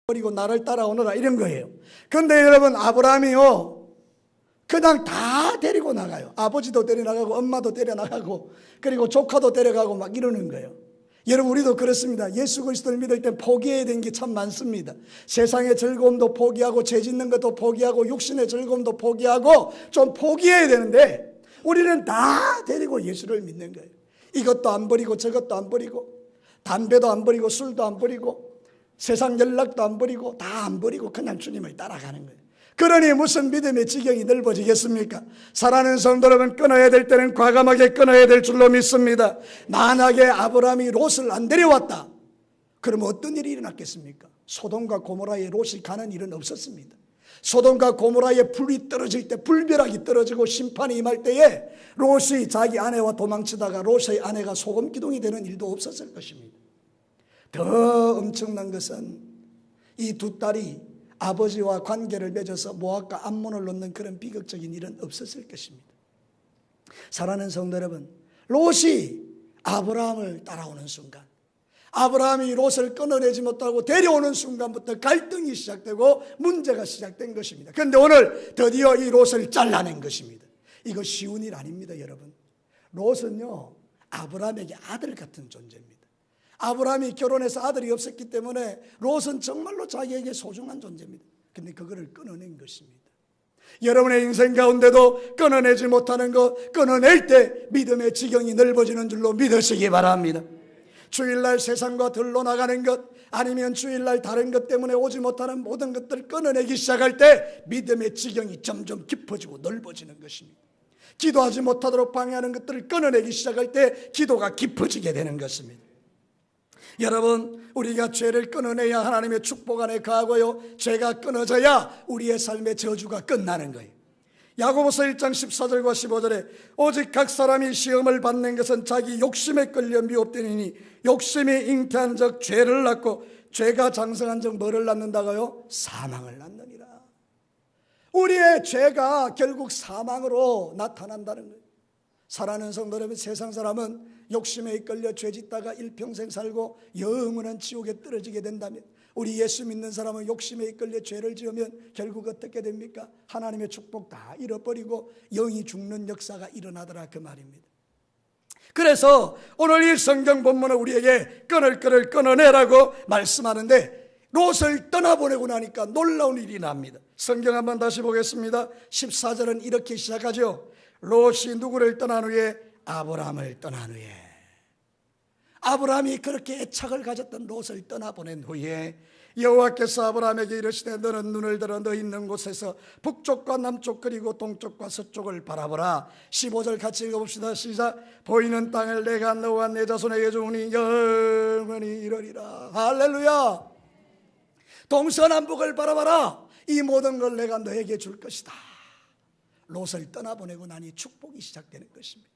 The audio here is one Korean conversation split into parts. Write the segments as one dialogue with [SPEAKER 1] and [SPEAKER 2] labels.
[SPEAKER 1] 버리고 나를 따라오너라 이런 거예요. 그런데 여러분, 아브라함이요 그냥 다 데리고 나가요. 아버지도 데려나가고 엄마도 데려나가고 그리고 조카도 데려가고 막 이러는 거예요. 여러분, 우리도 그렇습니다. 예수 그리스도를 믿을 때 포기해야 되는 게 참 많습니다. 세상의 즐거움도 포기하고 죄 짓는 것도 포기하고 육신의 즐거움도 포기하고 좀 포기해야 되는데 우리는 다 데리고 예수를 믿는 거예요. 이것도 안 버리고 저것도 안 버리고 담배도 안 버리고 술도 안 버리고 세상 연락도 안 버리고 다 안 버리고 그냥 주님을 따라가는 거예요. 그러니 무슨 믿음의 지경이 넓어지겠습니까? 사랑하는 성도 여러분, 끊어야 될 때는 과감하게 끊어야 될 줄로 믿습니다. 만약에 아브라함이 롯을 안 데려왔다 그러면 어떤 일이 일어났겠습니까? 소돔과 고모라에 롯이 가는 일은 없었습니다. 소돔과 고모라에 불이 떨어질 때, 불벼락이 떨어지고 심판이 임할 때에 롯이 자기 아내와 도망치다가 롯의 아내가 소금기둥이 되는 일도 없었을 것입니다. 더 엄청난 것은 이 두 딸이 아버지와 관계를 맺어서 모압과 암몬을 놓는 그런 비극적인 일은 없었을 것입니다. 사랑하는 성도 여러분, 롯이 아브라함을 따라오는 순간, 아브라함이 롯을 끊어내지 못하고 데려오는 순간부터 갈등이 시작되고 문제가 시작된 것입니다. 그런데 오늘 드디어 이 롯을 잘라낸 것입니다. 이거 쉬운 일 아닙니다, 여러분. 롯은요 아브라함에게 아들 같은 존재입니다. 아브라함이 결혼해서 아들이 없었기 때문에 롯은 정말로 자기에게 소중한 존재입니다. 그런데 그거를 끊어낸 것입니다. 여러분의 인생 가운데도 끊어내지 못하는 것, 끊어낼 때 믿음의 지경이 넓어지는 줄로 믿으시기 바랍니다. 주일날 세상과 들러 나가는 것, 아니면 주일날 다른 것 때문에 오지 못하는 모든 것들을 끊어내기 시작할 때 믿음의 지경이 점점 깊어지고 넓어지는 것입니다. 기도하지 못하도록 방해하는 것들을 끊어내기 시작할 때 기도가 깊어지게 되는 것입니다. 여러분, 우리가 죄를 끊어내야 하나님의 축복 안에 거하고요, 죄가 끊어져야 우리의 삶의 저주가 끝나는 거예요. 야고보서 1장 14절과 15절에 오직 각 사람이 시험을 받는 것은 자기 욕심에 끌려 미혹되니니 욕심이 잉태한 적 죄를 낳고 죄가 장성한 적 뭐를 낳는다고요? 사망을 낳느니라. 우리의 죄가 결국 사망으로 나타난다는 거예요. 사랑하는 성도 여러분, 세상 사람은 욕심에 이끌려 죄 짓다가 일평생 살고 영원한 지옥에 떨어지게 된다면, 우리 예수 믿는 사람은 욕심에 이끌려 죄를 지으면 결국 어떻게 됩니까? 하나님의 축복 다 잃어버리고 영이 죽는 역사가 일어나더라, 그 말입니다. 그래서 오늘 이 성경 본문은 우리에게 끊어내라고 말씀하는데, 롯을 떠나보내고 나니까 놀라운 일이 납니다. 성경 한번 다시 보겠습니다. 14절은 이렇게 시작하죠. 롯이 누구를 떠난 후에? 아브라함을 떠난 후에. 아브라함이 그렇게 애착을 가졌던 롯을 떠나보낸 후에 여호와께서 아브라함에게 이르시되 너는 눈을 들어 너 있는 곳에서 북쪽과 남쪽 그리고 동쪽과 서쪽을 바라보라. 15절 같이 읽어봅시다. 시작. 보이는 땅을 내가 너와 내 자손에게 주니 영원히 이르리라. 할렐루야. 동서남북을 바라봐라. 이 모든 걸 내가 너에게 줄 것이다. 롯을 떠나보내고 나니 축복이 시작되는 것입니다.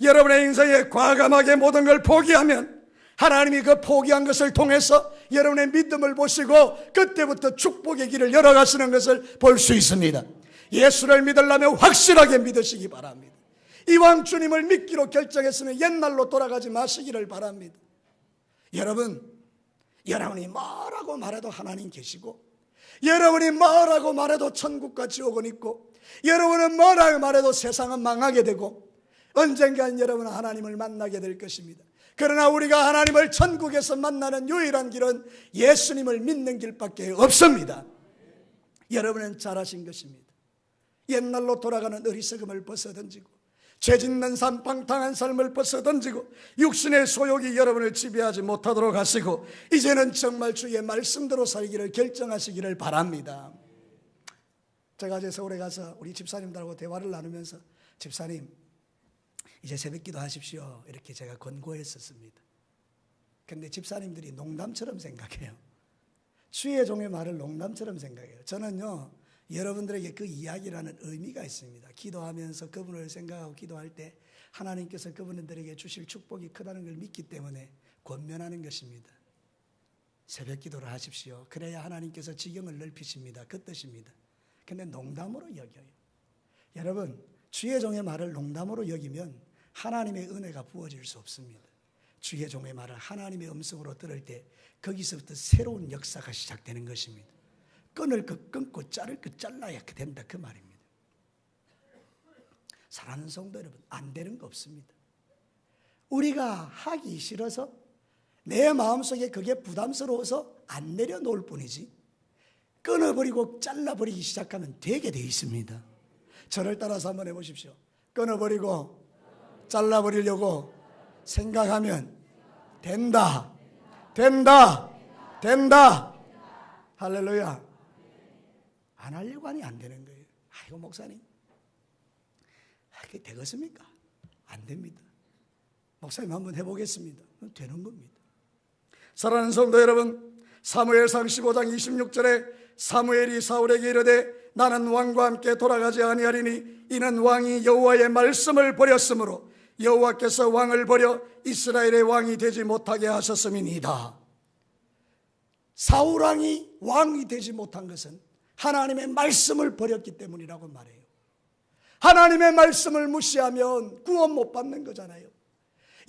[SPEAKER 1] 여러분의 인생에 과감하게 모든 걸 포기하면 하나님이 그 포기한 것을 통해서 여러분의 믿음을 보시고 그때부터 축복의 길을 열어가시는 것을 볼 수 있습니다. 예수를 믿으려면 확실하게 믿으시기 바랍니다. 이왕 주님을 믿기로 결정했으면 옛날로 돌아가지 마시기를 바랍니다. 여러분이 뭐라고 말해도 하나님 계시고, 여러분이 뭐라고 말해도 천국과 지옥은 있고, 여러분은 뭐라고 말해도 세상은 망하게 되고 언젠간 여러분은 하나님을 만나게 될 것입니다. 그러나 우리가 하나님을 천국에서 만나는 유일한 길은 예수님을 믿는 길밖에 없습니다. 여러분은 잘하신 것입니다. 옛날로 돌아가는 어리석음을 벗어던지고 죄짓는 삶, 방탕한 삶을 벗어던지고 육신의 소욕이 여러분을 지배하지 못하도록 하시고 이제는 정말 주의 말씀대로 살기를 결정하시기를 바랍니다. 제가 이제 서울에 가서 우리 집사님들하고 대화를 나누면서 집사님 이제 새벽기도 하십시오 이렇게 제가 권고했었습니다. 그런데 집사님들이 농담처럼 생각해요. 주의 종의 말을 농담처럼 생각해요. 저는요 여러분들에게 그 이야기라는 의미가 있습니다. 기도하면서 그분을 생각하고 기도할 때 하나님께서 그분들에게 주실 축복이 크다는 걸 믿기 때문에 권면하는 것입니다. 새벽기도를 하십시오. 그래야 하나님께서 지경을 넓히십니다. 그 뜻입니다. 근데 농담으로 여겨요. 여러분, 주의 종의 말을 농담으로 여기면 하나님의 은혜가 부어질 수 없습니다. 주의 종의 말을 하나님의 음성으로 들을 때 거기서부터 새로운 역사가 시작되는 것입니다. 끊을 것 끊고 자를 것 잘라야 된다, 그 말입니다. 사랑하는 성도 여러분, 안 되는 거 없습니다. 우리가 하기 싫어서, 내 마음속에 그게 부담스러워서 안 내려놓을 뿐이지, 끊어버리고 잘라버리기 시작하면 되게 돼 있습니다. 저를 따라서 한번 해보십시오. 끊어버리고 잘라버리려고 생각하면 된다, 된다, 된다. 할렐루야. 안 하려고 하니 안 되는 거예요. 아이고 목사님, 그게 되겠습니까? 안 됩니다. 목사님 한번 해보겠습니다. 되는 겁니다. 사랑하는 성도 여러분, 사무엘상 15장 26절에 사무엘이 사울에게 이르되 나는 왕과 함께 돌아가지 아니하리니 이는 왕이 여호와의 말씀을 버렸으므로 여호와께서 왕을 버려 이스라엘의 왕이 되지 못하게 하셨음이니이다. 사울왕이 왕이 되지 못한 것은 하나님의 말씀을 버렸기 때문이라고 말해요. 하나님의 말씀을 무시하면 구원 못 받는 거잖아요.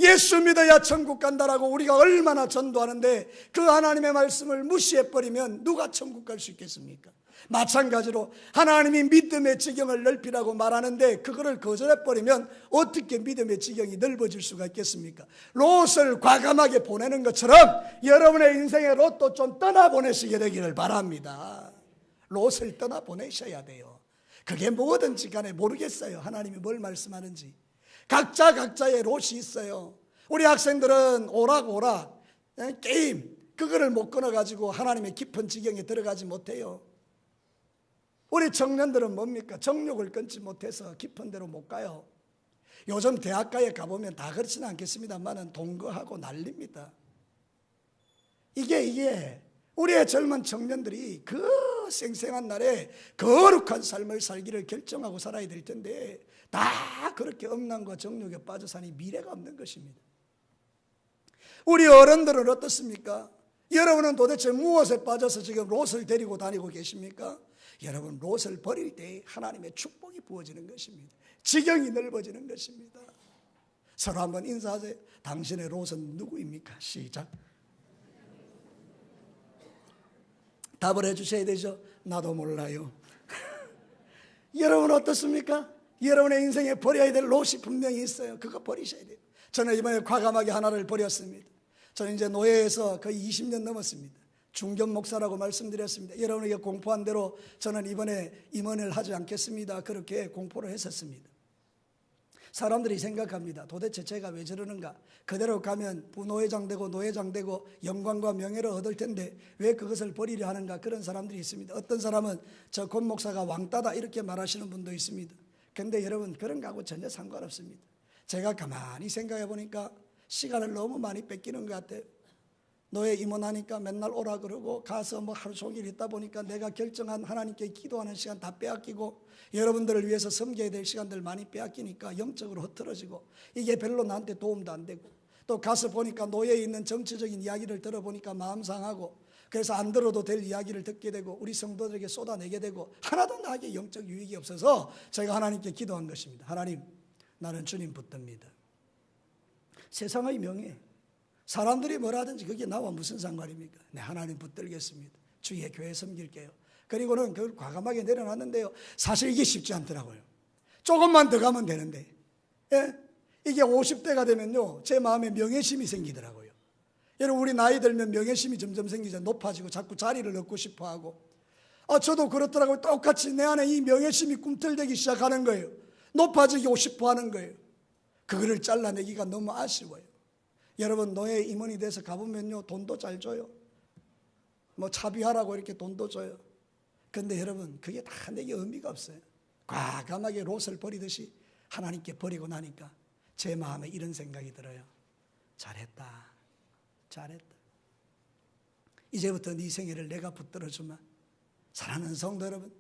[SPEAKER 1] 예수 믿어야 천국 간다라고 우리가 얼마나 전도하는데 그 하나님의 말씀을 무시해버리면 누가 천국 갈 수 있겠습니까? 마찬가지로 하나님이 믿음의 지경을 넓히라고 말하는데 그거를 거절해버리면 어떻게 믿음의 지경이 넓어질 수가 있겠습니까? 롯을 과감하게 보내는 것처럼 여러분의 인생의 롯도 좀 떠나보내시게 되기를 바랍니다. 롯을 떠나보내셔야 돼요. 그게 뭐든지 간에 모르겠어요. 하나님이 뭘 말씀하는지. 각자의 롯이 있어요. 우리 학생들은 오락오락 게임 그거를 못 끊어가지고 하나님의 깊은 지경에 들어가지 못해요. 우리 청년들은 뭡니까? 정욕을 끊지 못해서 깊은 데로 못 가요. 요즘 대학가에 가보면 다 그렇지는 않겠습니다만은 동거하고 난립니다. 이게 우리의 젊은 청년들이 그 생생한 날에 거룩한 삶을 살기를 결정하고 살아야 될 텐데 다 그렇게 음란과 정욕에 빠져 사니 미래가 없는 것입니다. 우리 어른들은 어떻습니까? 여러분은 도대체 무엇에 빠져서 지금 롯을 데리고 다니고 계십니까? 여러분, 롯을 버릴 때 하나님의 축복이 부어지는 것입니다. 지경이 넓어지는 것입니다. 서로 한번 인사하세요. 당신의 롯은 누구입니까? 시작. 답을 해주셔야 되죠. 나도 몰라요. 여러분 어떻습니까? 여러분의 인생에 버려야 될 롯이 분명히 있어요. 그거 버리셔야 돼요. 저는 이번에 과감하게 하나를 버렸습니다. 저는 이제 노예에서 거의 20년 넘었습니다. 중견 목사라고 말씀드렸습니다. 여러분에게 공포한 대로 저는 이번에 임원을 하지 않겠습니다. 그렇게 공포를 했었습니다. 사람들이 생각합니다. 도대체 제가 왜 저러는가? 그대로 가면 부노회장 되고 노회장 되고 영광과 명예를 얻을 텐데 왜 그것을 버리려 하는가? 그런 사람들이 있습니다. 어떤 사람은 저 권 목사가 왕따다 이렇게 말하시는 분도 있습니다. 그런데 여러분, 그런 거하고 전혀 상관없습니다. 제가 가만히 생각해 보니까 시간을 너무 많이 뺏기는 것 같아요. 노예 임원하니까 맨날 오라 그러고 가서 뭐 하루 종일 있다 보니까 내가 결정한 하나님께 기도하는 시간 다 빼앗기고 여러분들을 위해서 섬겨야 될 시간들 많이 빼앗기니까 영적으로 흐트러지고 이게 별로 나한테 도움도 안 되고 또 가서 보니까 노예에 있는 정치적인 이야기를 들어보니까 마음 상하고 그래서 안 들어도 될 이야기를 듣게 되고 우리 성도들에게 쏟아내게 되고 하나도 나에게 영적 유익이 없어서 제가 하나님께 기도한 것입니다. 하나님, 나는 주님 붙듭니다. 세상의 명예, 사람들이 뭐라든지 그게 나와 무슨 상관입니까? 네, 하나님 붙들겠습니다. 주의 교회 섬길게요. 그리고는 그걸 과감하게 내려놨는데요. 사실 이게 쉽지 않더라고요. 조금만 더 가면 되는데, 예? 이게 50대가 되면요, 제 마음에 명예심이 생기더라고요. 여러분, 우리 나이 들면 명예심이 점점 생기죠. 높아지고 자꾸 자리를 얻고 싶어 하고. 저도 그렇더라고요. 똑같이 내 안에 이 명예심이 꿈틀대기 시작하는 거예요. 높아지고 싶어 하는 거예요. 그거를 잘라내기가 너무 아쉬워요. 여러분, 노예 임원이 돼서 가보면요, 돈도 잘 줘요. 뭐 차비하라고 이렇게 돈도 줘요. 근데 여러분, 그게 다 내게 의미가 없어요. 과감하게 롯을 버리듯이 하나님께 버리고 나니까 제 마음에 이런 생각이 들어요. 잘했다. 이제부터 네 생애를 내가 붙들어주마. 사랑하는 성도 여러분,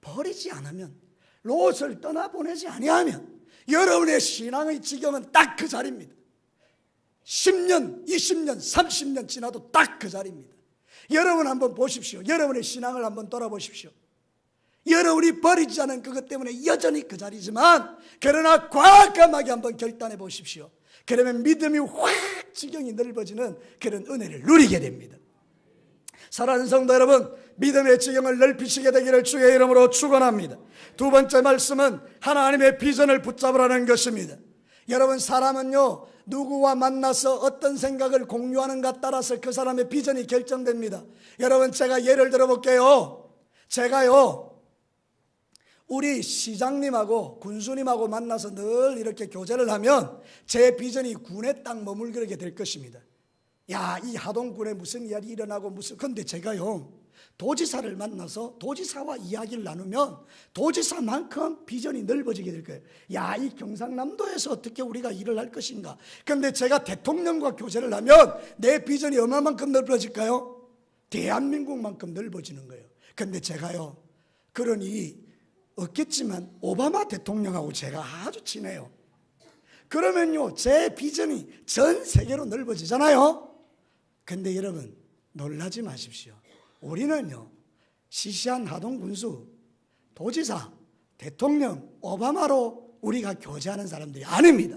[SPEAKER 1] 버리지 않으면, 롯을 떠나보내지 아니하면 여러분의 신앙의 지경은 딱 그 자리입니다. 10년, 20년, 30년 지나도 딱 그 자리입니다. 여러분 한번 보십시오. 여러분의 신앙을 한번 돌아보십시오. 여러분이 버리지 않은 그것 때문에 여전히 그 자리지만, 그러나 과감하게 한번 결단해 보십시오. 그러면 믿음이 확 지경이 넓어지는 그런 은혜를 누리게 됩니다. 사랑하는 성도 여러분, 믿음의 지경을 넓히시게 되기를 주의 이름으로 축원합니다. 두 번째 말씀은 하나님의 비전을 붙잡으라는 것입니다. 여러분, 사람은요, 누구와 만나서 어떤 생각을 공유하는가 따라서 그 사람의 비전이 결정됩니다. 여러분, 제가 예를 들어볼게요. 제가요, 우리 시장님하고 군수님하고 만나서 늘 이렇게 교제를 하면 제 비전이 군에 딱 머물게 될 것입니다. 야, 이 하동군에 무슨 일이 일어나고 근데 제가요, 도지사를 만나서 도지사와 이야기를 나누면 도지사만큼 비전이 넓어지게 될 거예요. 야, 이 경상남도에서 어떻게 우리가 일을 할 것인가. 근데 제가 대통령과 교제를 하면 내 비전이 얼마만큼 넓어질까요? 대한민국만큼 넓어지는 거예요. 근데 제가요, 그런 일이 없겠지만 오바마 대통령하고 제가 아주 친해요. 그러면요, 제 비전이 전 세계로 넓어지잖아요. 근데 여러분, 놀라지 마십시오. 우리는요, 시시한 하동군수, 도지사, 대통령, 오바마로 우리가 교제하는 사람들이 아닙니다.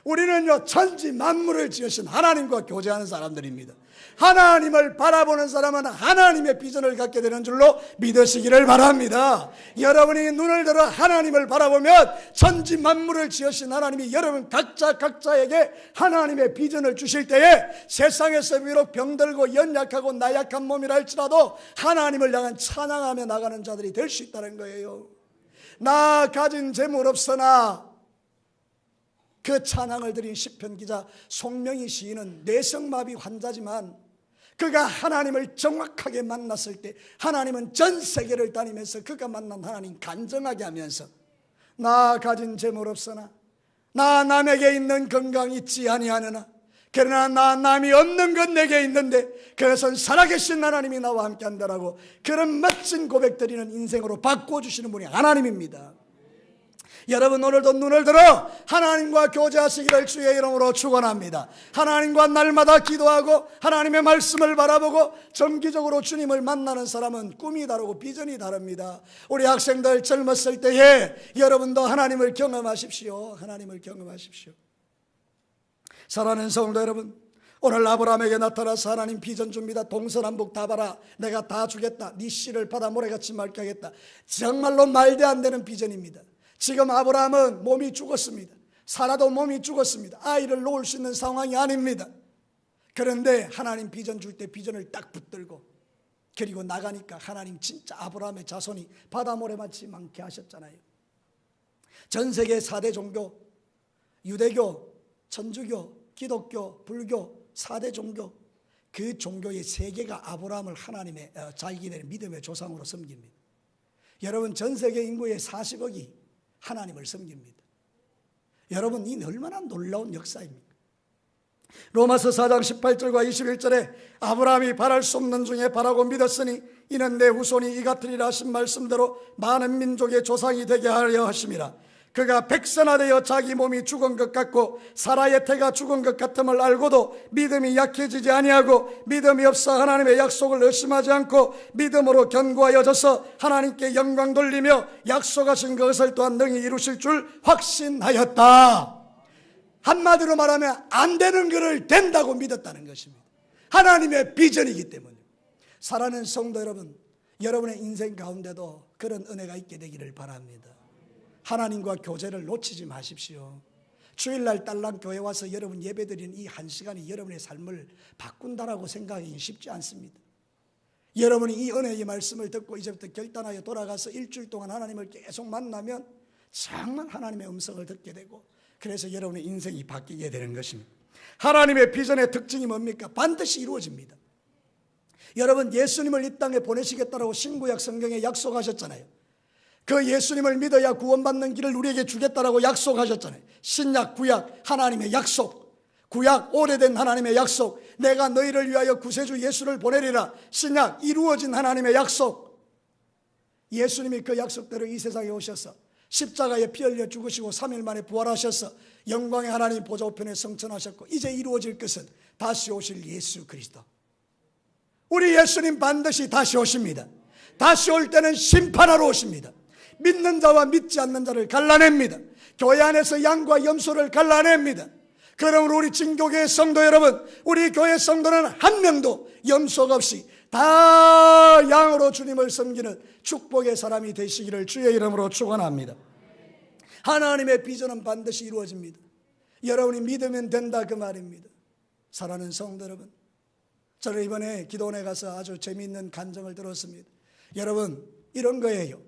[SPEAKER 1] 우리는요, 천지 만물을 지으신 하나님과 교제하는 사람들입니다. 하나님을 바라보는 사람은 하나님의 비전을 갖게 되는 줄로 믿으시기를 바랍니다. 여러분이 눈을 들어 하나님을 바라보면 천지 만물을 지으신 하나님이 여러분 각자에게 하나님의 비전을 주실 때에 세상에서 비록 병들고 연약하고 나약한 몸이라 할지라도 하나님을 향한 찬양하며 나가는 자들이 될 수 있다는 거예요. 나 가진 재물 없으나, 그 찬양을 드린 시편 기자 송명희 시인은 뇌성마비 환자지만 그가 하나님을 정확하게 만났을 때 하나님은 전 세계를 다니면서 그가 만난 하나님 간증하게 하면서, 나 가진 재물 없으나, 나 남에게 있는 건강 있지 아니하느나, 그러나 나 남이 없는 건 내게 있는데 그것은 살아계신 하나님이 나와 함께 한다라고, 그런 멋진 고백 드리는 인생으로 바꿔주시는 분이 하나님입니다. 여러분, 오늘도 눈을 들어 하나님과 교제하시기를 주의 이름으로 축원합니다. 하나님과 날마다 기도하고 하나님의 말씀을 바라보고 정기적으로 주님을 만나는 사람은 꿈이 다르고 비전이 다릅니다. 우리 학생들 젊었을 때에 여러분도 하나님을 경험하십시오. 하나님을 경험하십시오. 사랑하는 성도 여러분, 오늘 아브라함에게 나타나서 하나님 비전 줍니다. 동서남북 다 봐라, 내가 다 주겠다. 네 씨를 바다 모래같이 맑게 하겠다. 정말로 말도 안 되는 비전입니다. 지금 아브라함은 몸이 죽었습니다. 사라도 몸이 죽었습니다. 아이를 놓을 수 있는 상황이 아닙니다. 그런데 하나님 비전 줄 때 비전을 딱 붙들고 그리고 나가니까 하나님 진짜 아브라함의 자손이 바다 모래같이 많게 하셨잖아요. 전 세계 4대 종교, 유대교, 천주교, 기독교, 불교 4대 종교, 그 종교의 3개가 아브라함을 하나님의 자기들의 믿음의 조상으로 섬깁니다. 여러분, 전 세계 인구의 40억이 하나님을 섬깁니다. 여러분, 이 얼마나 놀라운 역사입니까? 로마서 4장 18절과 21절에 아브라함이 바랄 수 없는 중에 바라고 믿었으니 이는 내 후손이 이 같으리라 하신 말씀대로 많은 민족의 조상이 되게 하려 하심이라. 그가 백선하되어 자기 몸이 죽은 것 같고 사라의 태가 죽은 것 같음을 알고도 믿음이 약해지지 아니하고 믿음이 없어 하나님의 약속을 의심하지 않고 믿음으로 견고하여져서 하나님께 영광 돌리며 약속하신 것을 또한 능히 이루실 줄 확신하였다. 한마디로 말하면 안 되는 것을 된다고 믿었다는 것입니다. 하나님의 비전이기 때문에. 사랑하는 성도 여러분, 여러분의 인생 가운데도 그런 은혜가 있게 되기를 바랍니다. 하나님과 교제를 놓치지 마십시오. 주일날 딸랑교회 와서 여러분 예배드리는 이 한 시간이 여러분의 삶을 바꾼다라고 생각하기 쉽지 않습니다. 여러분이 이 은혜의 말씀을 듣고 이제부터 결단하여 돌아가서 일주일 동안 하나님을 계속 만나면 정말 하나님의 음성을 듣게 되고, 그래서 여러분의 인생이 바뀌게 되는 것입니다. 하나님의 비전의 특징이 뭡니까? 반드시 이루어집니다. 여러분, 예수님을 이 땅에 보내시겠다라고 신구약 성경에 약속하셨잖아요. 그 예수님을 믿어야 구원받는 길을 우리에게 주겠다라고 약속하셨잖아요. 신약, 구약, 하나님의 약속. 구약, 오래된 하나님의 약속. 내가 너희를 위하여 구세주 예수를 보내리라. 신약, 이루어진 하나님의 약속. 예수님이 그 약속대로 이 세상에 오셔서 십자가에 피 흘려 죽으시고 3일 만에 부활하셔서 영광의 하나님 보좌 우편에 성천하셨고, 이제 이루어질 것은 다시 오실 예수 그리스도. 우리 예수님 반드시 다시 오십니다. 다시 올 때는 심판하러 오십니다. 믿는 자와 믿지 않는 자를 갈라냅니다. 교회 안에서 양과 염소를 갈라냅니다. 그러므로 우리 진교교회 성도 여러분, 우리 교회 성도는 한 명도 염속 없이 다 양으로 주님을 섬기는 축복의 사람이 되시기를 주의 이름으로 축원합니다. 하나님의 비전은 반드시 이루어집니다. 여러분이 믿으면 된다 그 말입니다. 사랑하는 성도 여러분, 저는 이번에 기도원에 가서 아주 재미있는 간증을 들었습니다. 여러분, 이런 거예요.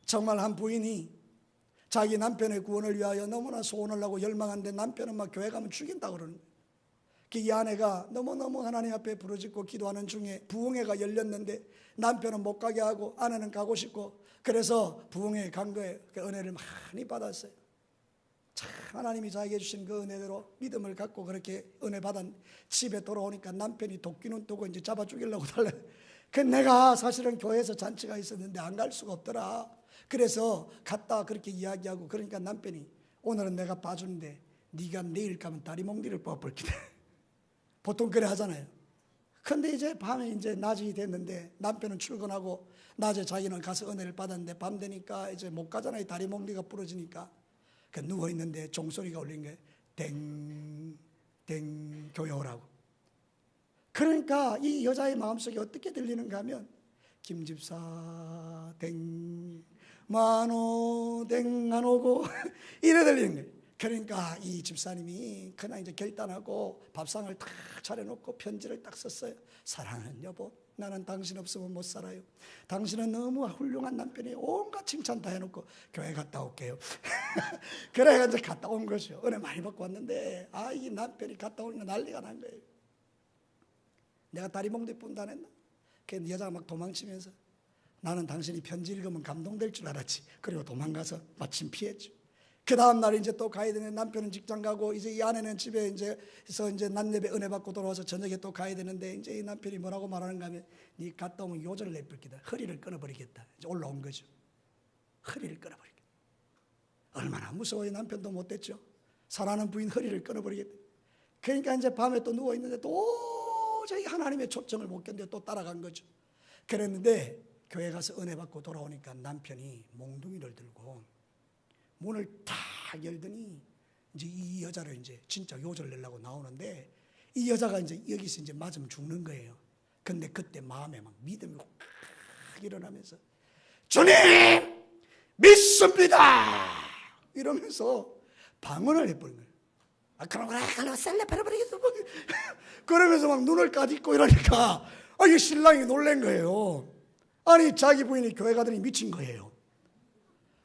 [SPEAKER 1] 정말 한 부인이 자기 남편의 구원을 위하여 너무나 소원을 하고 열망하는데 남편은 막 교회 가면 죽인다고 그러는 거예요. 이 아내가 너무너무 하나님 앞에 부르짖고 기도하는 중에 부흥회가 열렸는데 남편은 못 가게 하고 아내는 가고 싶고, 그래서 부흥회에 간 거예요. 그 은혜를 많이 받았어요. 참 하나님이 자기에게 주신 그 은혜대로 믿음을 갖고 그렇게 은혜 받아 집에 돌아오니까 남편이 도끼는 두고 이제 잡아 죽이려고 달래. 그 내가 사실은 교회에서 잔치가 있었는데 안 갈 수가 없더라. 그래서 갔다 그렇게 이야기하고, 그러니까 남편이 오늘은 내가 봐주는데 네가 내일 가면 다리 몽디를 뽑아볼게. 보통 그래 하잖아요. 근데 이제 밤에 이제 낮이 됐는데 남편은 출근하고 낮에 자기는 가서 은혜를 받았는데 밤 되니까 이제 못 가잖아요. 다리 몽디가 부러지니까. 그 누워있는데 종소리가 울린 거예요. 댕, 댕, 교회 오라고. 그러니까 이 여자의 마음속에 어떻게 들리는가 하면 김집사 댕, 만오 댕 안 오고 이래 들리는 거예요. 그러니까 이 집사님이 그날 이제 결단하고 밥상을 딱 차려놓고 편지를 딱 썼어요. 사랑하는 여보, 나는 당신 없으면 못 살아요. 당신은 너무 훌륭한 남편이 온갖 칭찬 다 해놓고 교회 갔다 올게요. 그래가지고 갔다 온 거죠. 은혜 많이 받고 왔는데 이 남편이 갔다 오니까 난리가 난 거예요. 내가 다리 몽디 뿐도 안 했나? 그 여자가 막 도망치면서 나는 당신이 편지 읽으면 감동될 줄 알았지. 그리고 도망가서 마침 피했죠. 그 다음 날 이제 또 가야 되는, 남편은 직장 가고 이제 이 아내는 집에 이제 낮예배 은혜 받고 돌아와서 저녁에 또 가야 되는데, 이제 이 남편이 뭐라고 말하는가 하면 네 갔다 오면 요절을 내쁠 기다. 허리를 끊어버리겠다. 이제 올라온 거죠. 허리를 끊어버리겠다. 얼마나 무서워요. 남편도 못됐죠. 사랑하는 부인 허리를 끊어버리겠다. 그러니까 이제 밤에 또 누워있는데 도저히 하나님의 초청을 못 견뎌 또 따라간 거죠. 그랬는데 교회 가서 은혜 받고 돌아오니까 남편이 몽둥이를 들고 문을 탁 열더니 이제 이 여자를 이제 진짜 요절 내려고 나오는데, 이 여자가 이제 여기서 이제 맞으면 죽는 거예요. 근데 그때 마음에 막 믿음이 확 일어나면서 주님 믿습니다 이러면서 방언을 해버린 거예요. 그럼 셀레 패러버리겠어. 그러면서 막 눈을 까짓고 이러니까 이 신랑이 놀란 거예요. 아니 자기 부인이 교회 가더니 미친 거예요.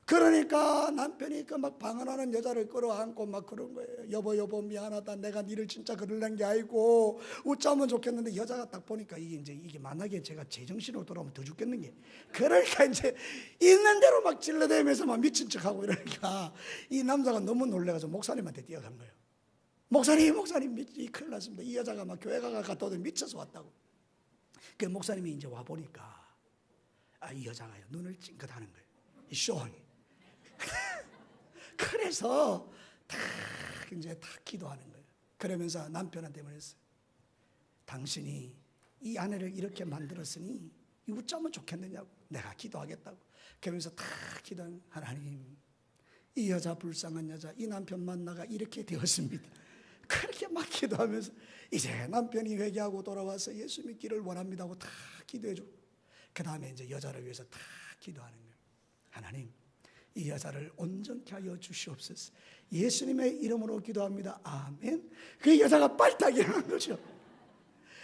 [SPEAKER 1] 그러니까 남편이 그 막 방언하는 여자를 끌어안고 막 그런 거예요. 여보 미안하다. 내가 니를 진짜 그러려는 게 아니고 웃자면 좋겠는데, 여자가 딱 보니까 이게 만약에 제가 제정신으로 돌아오면 더 죽겠는 게, 그러니까 이제 있는 대로 막 질러대면서 막 미친 척하고 이러니까 이 남자가 너무 놀래가지고 목사님한테 뛰어간 거예요. 목사님 큰일 났습니다. 이 여자가 막 교회 갔다 오더니 미쳐서 왔다고. 그 목사님이 이제 와 보니까 이 여자가요 눈을 찡긋하는 거예요. 이 쇼하게. 그래서 다 기도하는 거예요. 그러면서 남편한테 말했어요. 당신이 이 아내를 이렇게 만들었으니 웃자면 좋겠느냐고. 내가 기도하겠다고. 그러면서 다 기도한, 하나님 이 여자 불쌍한 여자, 이 남편 만나가 이렇게 되었습니다. 그렇게 막 기도하면서 이제 남편이 회개하고 돌아와서 예수 믿기를 원합니다 하고 다 기도해주고, 그 다음에 이제 여자를 위해서 다 기도하는 거예요. 하나님 이 여자를 온전케 하여 주시옵소서. 예수님의 이름으로 기도합니다. 아멘. 그 여자가 빨딱 일어난 거죠.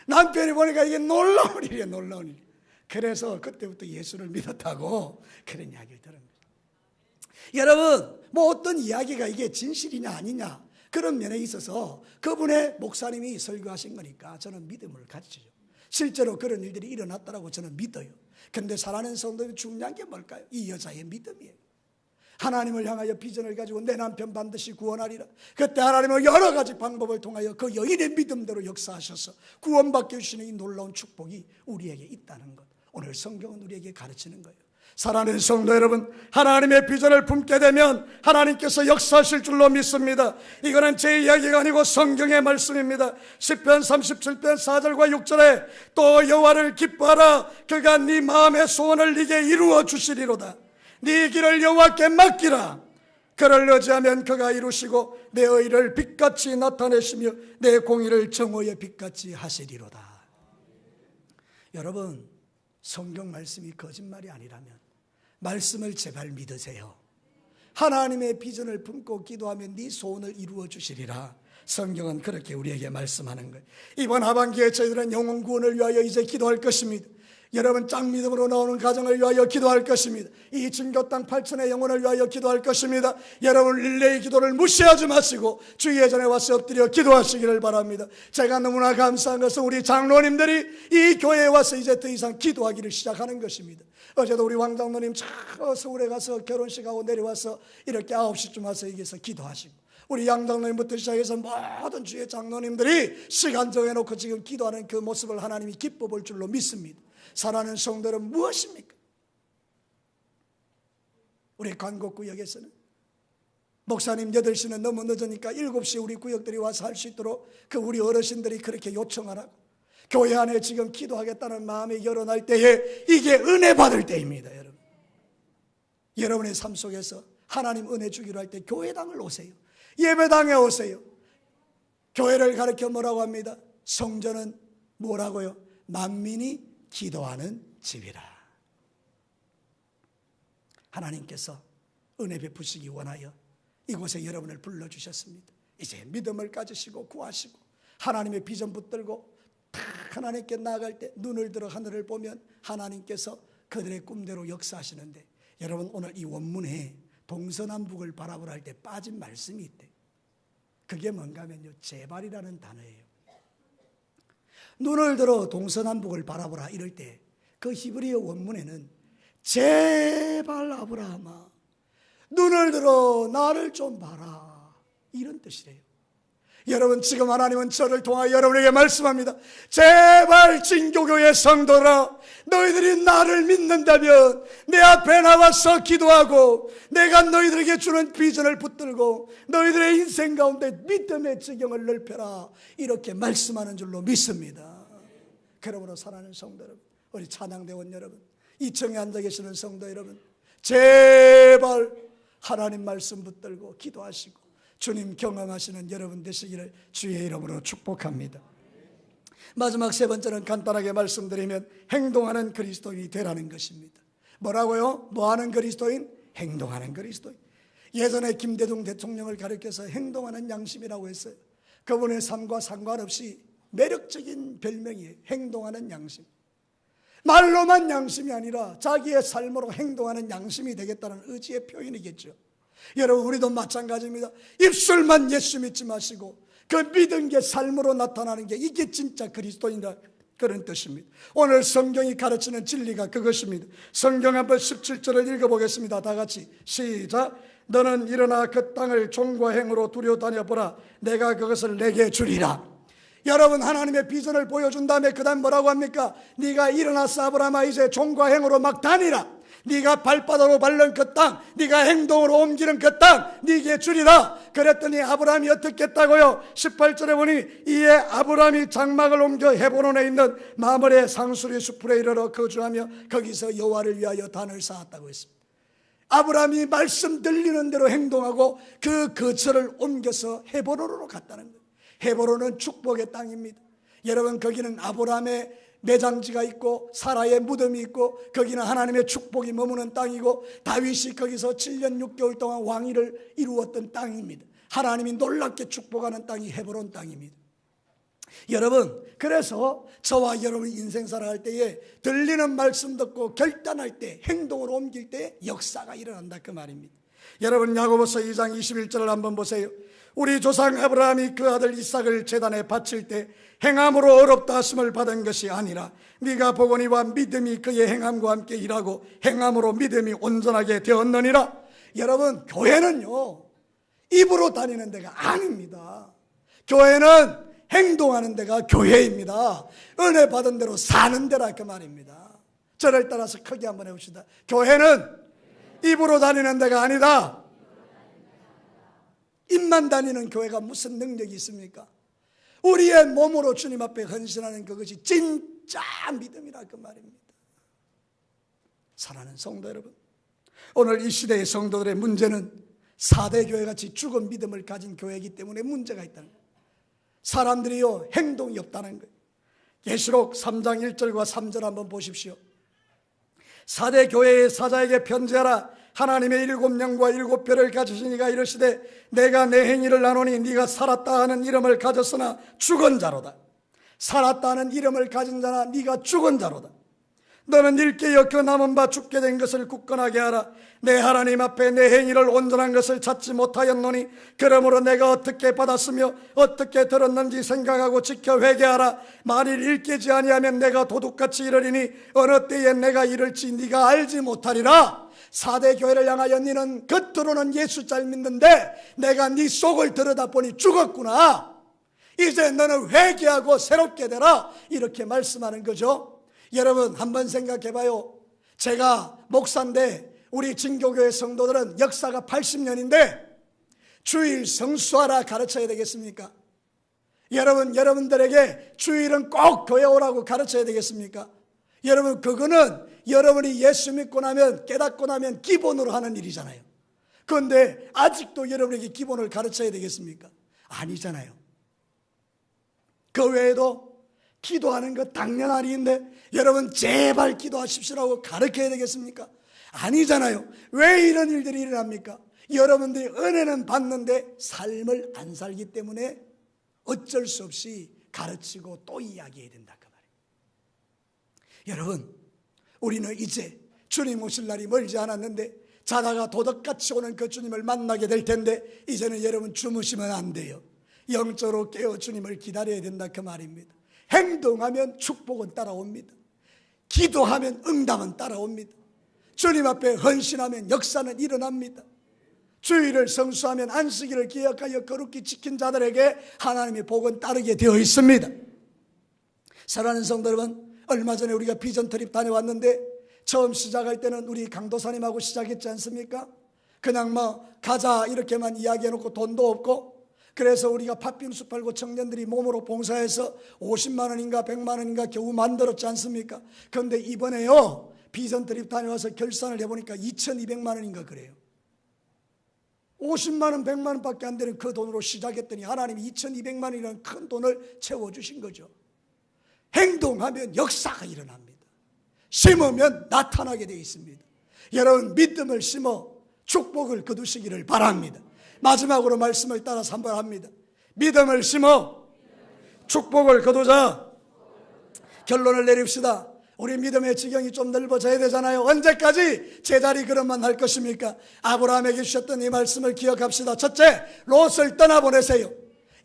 [SPEAKER 1] 남편이 보니까 이게 놀라운 일이에요. 놀라운 일. 그래서 그때부터 예수를 믿었다고 그런 이야기를 들은 거죠. 여러분, 뭐 어떤 이야기가 이게 진실이냐 아니냐 그런 면에 있어서 그분의 목사님이 설교하신 거니까 저는 믿음을 가지죠. 실제로 그런 일들이 일어났다고 저는 믿어요. 그런데 사랑하는 성도들이 중요한 게 뭘까요? 이 여자의 믿음이에요. 하나님을 향하여 비전을 가지고 내 남편 반드시 구원하리라. 그때 하나님은 여러 가지 방법을 통하여 그 여인의 믿음대로 역사하셔서 구원받게 해주시는 이 놀라운 축복이 우리에게 있다는 것, 오늘 성경은 우리에게 가르치는 거예요. 사랑하는 성도 여러분, 하나님의 비전을 품게 되면 하나님께서 역사하실 줄로 믿습니다. 이거는 제 이야기가 아니고 성경의 말씀입니다. 시편 37편 4절과 6절에 또 여호와를 기뻐하라. 그가 네 마음의 소원을 네게 이루어 주시리로다. 네 길을 여호와께 맡기라. 그를 의지하면 그가 이루시고 내 의를 빛같이 나타내시며 내 공의를 정오의 빛같이 하시리로다. 여러분, 성경 말씀이 거짓말이 아니라면 말씀을 제발 믿으세요. 하나님의 비전을 품고 기도하면 네 소원을 이루어 주시리라. 성경은 그렇게 우리에게 말씀하는 거예요. 이번 하반기에 저희들은 영혼 구원을 위하여 이제 기도할 것입니다. 여러분, 짱믿음으로 나오는 가정을 위하여 기도할 것입니다. 이 증교 땅 8천의 영혼을 위하여 기도할 것입니다. 여러분, 릴레이 기도를 무시하지 마시고 주의 전에 와서 엎드려 기도하시기를 바랍니다. 제가 너무나 감사한 것은 우리 장로님들이 이 교회에 와서 이제 더 이상 기도하기를 시작하는 것입니다. 어제도 우리 왕장로님 서울에 가서 결혼식하고 내려와서 이렇게 9시쯤 와서 여기서 기도하시고, 우리 양장로님부터 시작해서 모든 주의 장로님들이 시간 정해놓고 지금 기도하는 그 모습을 하나님이 기뻐 볼 줄로 믿습니다. 사랑하는 성도는 무엇입니까? 우리 관곡구역에서는 목사님 8시는 너무 늦으니까 7시에 우리 구역들이 와서 할 수 있도록 그 우리 어르신들이 그렇게 요청하라고 교회 안에 지금 기도하겠다는 마음이 열어날 때에 이게 은혜 받을 때입니다. 여러분, 여러분의 삶 속에서 하나님 은혜 주기로 할 때 교회당을 오세요. 예배당에 오세요. 교회를 가르쳐 뭐라고 합니다? 성전은 뭐라고요? 만민이 기도하는 집이라. 하나님께서 은혜 베푸시기 원하여 이곳에 여러분을 불러주셨습니다. 이제 믿음을 가지시고 구하시고 하나님의 비전 붙들고 다 하나님께 나아갈 때 눈을 들어 하늘을 보면 하나님께서 그들의 꿈대로 역사하시는데, 여러분, 오늘 이 원문에 동서남북을 바라보라 할 때 빠진 말씀이 있대. 그게 뭔가 하면요, 제발이라는 단어예요. 눈을 들어 동서남북을 바라보라 이럴 때 그 히브리어 원문에는 제발 아브라함아 눈을 들어 나를 좀 봐라 이런 뜻이래요. 여러분, 지금 하나님은 저를 통하여 여러분에게 말씀합니다. 제발 진교교의 성도라, 너희들이 나를 믿는다면 내 앞에 나와서 기도하고 내가 너희들에게 주는 비전을 붙들고 너희들의 인생 가운데 믿음의 지경을 넓혀라 이렇게 말씀하는 줄로 믿습니다. 그러므로 사랑하는 성도 여러분, 우리 찬양대원 여러분, 2층에 앉아 계시는 성도 여러분, 제발 하나님 말씀 붙들고 기도하시고 주님 경험하시는 여러분 되시기를 주의 이름으로 축복합니다. 마지막 세 번째는 간단하게 말씀드리면 행동하는 그리스도인이 되라는 것입니다. 뭐라고요? 뭐하는 그리스도인? 행동하는 그리스도인. 예전에 김대중 대통령을 가리켜서 행동하는 양심이라고 했어요. 그분의 삶과 상관없이 매력적인 별명이에요. 행동하는 양심. 말로만 양심이 아니라 자기의 삶으로 행동하는 양심이 되겠다는 의지의 표현이겠죠. 여러분, 우리도 마찬가지입니다. 입술만 예수 믿지 마시고 그 믿은 게 삶으로 나타나는 게 이게 진짜 그리스도인이다, 그런 뜻입니다. 오늘 성경이 가르치는 진리가 그것입니다. 성경 한번 17절을 읽어보겠습니다. 다 같이 시작. 너는 일어나 그 땅을 종과 행으로 두려 다녀보라. 내가 그것을 내게 주리라. 여러분, 하나님의 비전을 보여준 다음에 그 다음 뭐라고 합니까? 네가 일어나서 아브라함아 이제 종과 행으로 막 다니라. 네가 발바닥으로 밟는 그 땅, 네가 행동으로 옮기는 그 땅 네게 주리라. 그랬더니 아브라함이 어떻게 했다고요? 18절에 보니 이에 아브라함이 장막을 옮겨 헤브론에 있는 마므레 상수리 숲으로 이르러 거주하며 거기서 여호와를 위하여 단을 쌓았다고 했습니다. 아브라함이 말씀 들리는 대로 행동하고 그 거처를 옮겨서 헤브론으로 갔다는 거예요. 헤브론은 축복의 땅입니다. 여러분, 거기는 아브라함의 매장지가 있고 사라의 무덤이 있고 거기는 하나님의 축복이 머무는 땅이고 다윗이 거기서 7년 6개월 동안 왕위를 이루었던 땅입니다. 하나님이 놀랍게 축복하는 땅이 헤브론 땅입니다. 여러분, 그래서 저와 여러분이 인생 살아갈 때에 들리는 말씀 듣고 결단할 때, 행동으로 옮길 때 역사가 일어난다, 그 말입니다. 여러분, 야고보서 2장 21절을 한번 보세요. 우리 조상 아브라함이 그 아들 이삭을 제단에 바칠 때 행함으로 어렵다 하심을 받은 것이 아니라 네가 보거니와 믿음이 그의 행함과 함께 일하고 행함으로 믿음이 온전하게 되었느니라. 여러분, 교회는요 입으로 다니는 데가 아닙니다. 교회는 행동하는 데가 교회입니다. 은혜 받은 대로 사는 데라, 그 말입니다. 저를 따라서 크게 한번 해봅시다. 교회는 입으로 다니는 데가 아니다. 입만 다니는 교회가 무슨 능력이 있습니까? 우리의 몸으로 주님 앞에 헌신하는 그것이 진짜 믿음이라, 그 말입니다. 사랑하는 성도 여러분, 오늘 이 시대의 성도들의 문제는 4대 교회같이 죽은 믿음을 가진 교회이기 때문에 문제가 있다는 거예요. 사람들이요, 행동이 없다는 거예요. 계시록 3장 1절과 3절 한번 보십시오. 4대 교회의 사자에게 편지하라. 하나님의 7영과 7별을 가지신 이가 이르시되 내가 내 행위를 아노니 네가 살았다 하는 이름을 가졌으나 죽은 자로다. 살았다 하는 이름을 가진 자나 네가 죽은 자로다. 너는 일깨어 그 남은 바 죽게 된 것을 굳건하게 하라. 내 하나님 앞에 내 행위를 온전한 것을 찾지 못하였노니 그러므로 내가 어떻게 받았으며 어떻게 들었는지 생각하고 지켜 회개하라. 만일 일깨지 아니하면 내가 도둑같이 이르리니 어느 때에 내가 이를지 네가 알지 못하리라. 4대 교회를 향하여 너는 겉으로는 예수 잘 믿는데 내가 네 속을 들여다보니 죽었구나. 이제 너는 회개하고 새롭게 되라. 이렇게 말씀하는 거죠. 여러분 한번 생각해 봐요. 제가 목사인데 우리 진교교회 성도들은 역사가 80년인데 주일 성수하라 가르쳐야 되겠습니까? 여러분들에게 주일은 꼭 교회 오라고 가르쳐야 되겠습니까? 여러분 그거는 여러분이 예수 믿고 나면 깨닫고 나면 기본으로 하는 일이잖아요. 그런데 아직도 여러분에게 기본을 가르쳐야 되겠습니까? 아니잖아요. 그 외에도 기도하는 것 당연한 일인데 여러분 제발 기도하십시오라고 가르쳐야 되겠습니까? 아니잖아요. 왜 이런 일들이 일어납니까? 여러분들이 은혜는 받는데 삶을 안 살기 때문에 어쩔 수 없이 가르치고 또 이야기해야 된다 그 말이에요. 여러분 우리는 이제 주님 오실 날이 멀지 않았는데 자다가 도덕같이 오는 그 주님을 만나게 될 텐데 이제는 여러분 주무시면 안 돼요. 영적으로 깨어 주님을 기다려야 된다 그 말입니다. 행동하면 축복은 따라옵니다. 기도하면 응답은 따라옵니다. 주님 앞에 헌신하면 역사는 일어납니다. 주일을 성수하면 안식일을 기억하여 거룩히 지킨 자들에게 하나님의 복은 따르게 되어 있습니다. 사랑하는 성도 여러분, 얼마 전에 우리가 비전 트립 다녀왔는데 처음 시작할 때는 우리 강도사님하고 시작했지 않습니까? 그냥 가자 이렇게만 이야기해놓고 돈도 없고 그래서 우리가 팥빙수 팔고 청년들이 몸으로 봉사해서 50만 원인가 100만 원인가 겨우 만들었지 않습니까? 그런데 이번에요 비전 트립 다녀와서 결산을 해보니까 2200만 원인가 그래요. 50만 원 100만 원밖에 안 되는 그 돈으로 시작했더니 하나님이 2200만 원이라는 큰 돈을 채워주신 거죠. 행동하면 역사가 일어납니다. 심으면 나타나게 되어 있습니다. 여러분 믿음을 심어 축복을 거두시기를 바랍니다. 마지막으로 말씀을 따라서 한번 합니다. 믿음을 심어 축복을 거두자. 결론을 내립시다. 우리 믿음의 지경이 좀 넓어져야 되잖아요. 언제까지 제자리 그릇만 할 것입니까? 아브라함에게 주셨던 이 말씀을 기억합시다. 첫째, 롯을 떠나보내세요.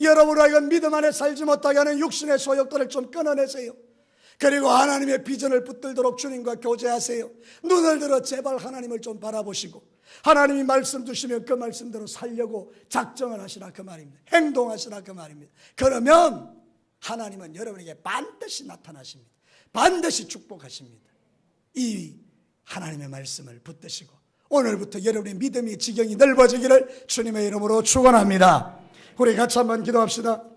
[SPEAKER 1] 여러분과 믿음 안에 살지 못하게 하는 육신의 소욕들을 좀 끊어내세요. 그리고 하나님의 비전을 붙들도록 주님과 교제하세요. 눈을 들어 제발 하나님을 좀 바라보시고 하나님이 말씀 주시면 그 말씀대로 살려고 작정을 하시라 그 말입니다. 행동하시라 그 말입니다. 그러면 하나님은 여러분에게 반드시 나타나십니다. 반드시 축복하십니다. 이 하나님의 말씀을 붙드시고 오늘부터 여러분의 믿음의 지경이 넓어지기를 주님의 이름으로 축원합니다. 우리 같이 한번 기도합시다.